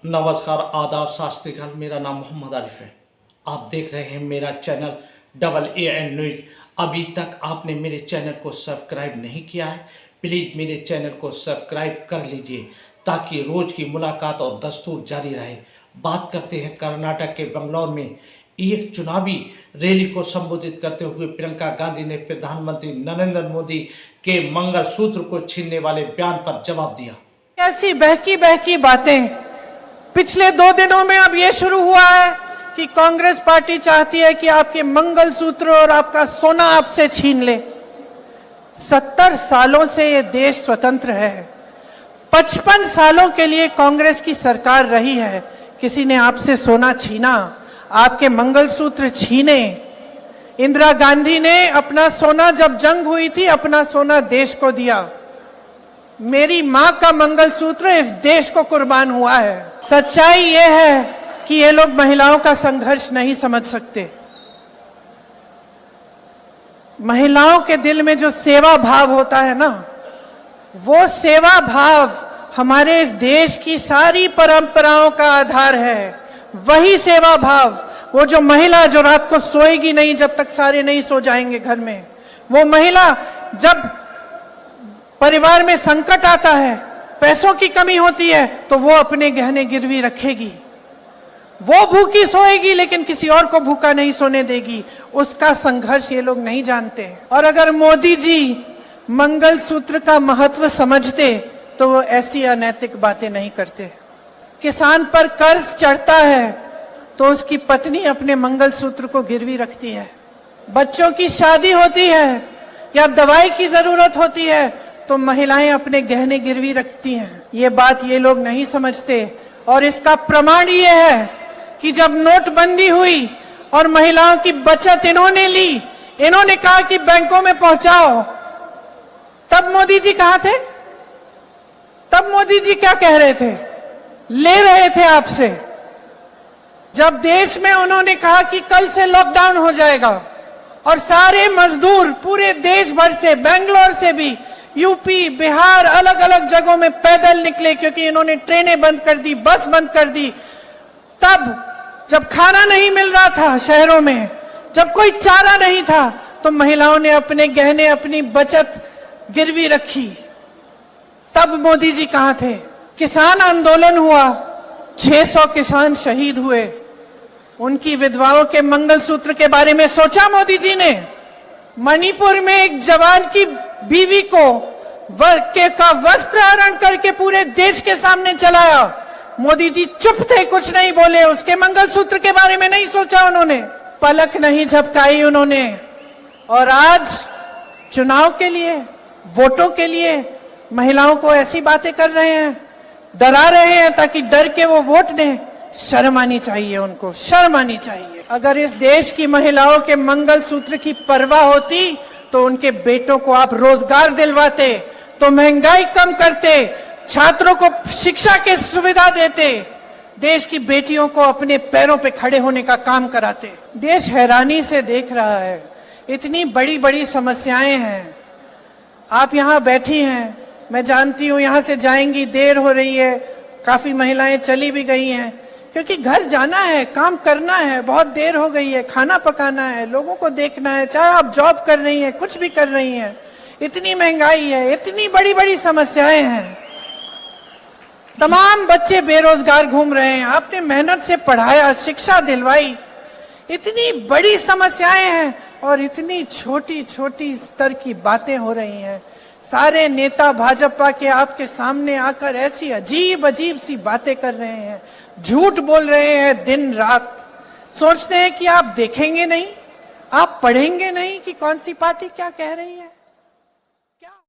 नमस्कार, आदाब, सत श्री अकाल। मेरा नाम मोहम्मद आरिफ है। आप देख रहे हैं मेरा चैनल AAN न्यूज़। अभी तक आपने मेरे चैनल को सब्सक्राइब नहीं किया है, प्लीज़ मेरे चैनल को सब्सक्राइब कर लीजिए ताकि रोज़ की मुलाकात और दस्तूर जारी रहे। बात करते हैं कर्नाटक के बंगलौर में एक चुनावी रैली को संबोधित करते हुए प्रियंका गांधी ने प्रधानमंत्री नरेंद्र मोदी के मंगलसूत्र को छीनने वाले बयान पर जवाब दिया। ऐसी बहकी बहकी बातें पिछले 2 दिनों में अब ये शुरू हुआ है कि कांग्रेस पार्टी चाहती है कि आपके मंगलसूत्र और आपका सोना आपसे छीन ले। 70 सालों से ये देश स्वतंत्र है, 55 सालों के लिए कांग्रेस की सरकार रही है। किसी ने आपसे सोना छीना, आपके मंगलसूत्र छीने? इंदिरा गांधी ने अपना सोना, जब जंग हुई थी, अपना सोना देश को दिया। मेरी मां का मंगलसूत्र इस देश को कुर्बान हुआ है। सच्चाई यह है कि ये लोग महिलाओं का संघर्ष नहीं समझ सकते। महिलाओं के दिल में जो सेवा भाव होता है ना, वो सेवा भाव हमारे इस देश की सारी परंपराओं का आधार है। वही सेवा भाव, वो जो महिला जो रात को सोएगी नहीं जब तक सारे नहीं सो जाएंगे घर में, वो महिला जब परिवार में संकट आता है, पैसों की कमी होती है, तो वो अपने गहने गिरवी रखेगी। वो भूखी सोएगी लेकिन किसी और को भूखा नहीं सोने देगी। उसका संघर्ष ये लोग नहीं जानते। और अगर मोदी जी मंगलसूत्र का महत्व समझते तो वो ऐसी अनैतिक बातें नहीं करते। किसान पर कर्ज चढ़ता है तो उसकी पत्नी अपने मंगलसूत्र को गिरवी रखती है। बच्चों की शादी होती है या दवाई की जरूरत होती है तो महिलाएं अपने गहने गिरवी रखती हैं। ये बात ये लोग नहीं समझते। और इसका प्रमाण ये है कि जब नोटबंदी हुई और महिलाओं की बचत इन्होंने ली, इन्होंने कहा कि बैंकों में पहुंचाओ, तब मोदी जी कहां थे? तब मोदी जी क्या कह रहे थे? ले रहे थे आपसे। जब देश में उन्होंने कहा कि कल से लॉकडाउन हो जाएगा और सारे मजदूर पूरे देश भर से, बेंगलोर से भी, यूपी, बिहार, अलग अलग जगहों में पैदल निकले क्योंकि इन्होंने ट्रेनें बंद कर दी, बस बंद कर दी। तब जब खाना नहीं मिल रहा था शहरों में, जब कोई चारा नहीं था, तो महिलाओं ने अपने गहने, अपनी बचत गिरवी रखी। तब मोदी जी कहां थे? किसान आंदोलन हुआ, 600 किसान शहीद हुए। उनकी विधवाओं के मंगलसूत्र के बारे में सोचा मोदी जी ने? मणिपुर में एक जवान की बीवी को का वस्त्र हरण करके पूरे देश के सामने चलाया। मोदी जी चुप थे, कुछ नहीं बोले। उसके मंगलसूत्र के बारे में नहीं सोचा उन्होंने, पलक नहीं झपकाई उन्होंने। और आज चुनाव के लिए, वोटों के लिए महिलाओं को ऐसी बातें कर रहे हैं, डरा रहे हैं ताकि डर के वो वोट दें। शर्म आनी चाहिए उनको, शर्म आनी चाहिए। अगर इस देश की महिलाओं के मंगलसूत्र की परवाह होती तो उनके बेटों को आप रोजगार दिलवाते, तो महंगाई कम करते, छात्रों को शिक्षा की सुविधा देते, देश की बेटियों को अपने पैरों पे खड़े होने का काम कराते। देश हैरानी से देख रहा है। इतनी बड़ी बड़ी समस्याएं हैं। आप यहाँ बैठी हैं, मैं जानती हूँ यहाँ से जाएंगी, देर हो रही है, काफी महिलाएं चली भी गई हैं क्योंकि घर जाना है, काम करना है, बहुत देर हो गई है, खाना पकाना है, लोगों को देखना है, चाहे आप जॉब कर रही हैं, कुछ भी कर रही हैं। इतनी महंगाई है, इतनी बड़ी बड़ी समस्याएं हैं। तमाम बच्चे बेरोजगार घूम रहे हैं। आपने मेहनत से पढ़ाया, शिक्षा दिलवाई। इतनी बड़ी समस्याएं हैं और इतनी छोटी छोटी स्तर की बातें हो रही हैं। सारे नेता भाजपा के आपके सामने आकर ऐसी अजीब अजीब सी बातें कर रहे हैं, झूठ बोल रहे हैं दिन रात। सोचते हैं कि आप देखेंगे नहीं, आप पढ़ेंगे नहीं कि कौन सी पार्टी क्या कह रही है।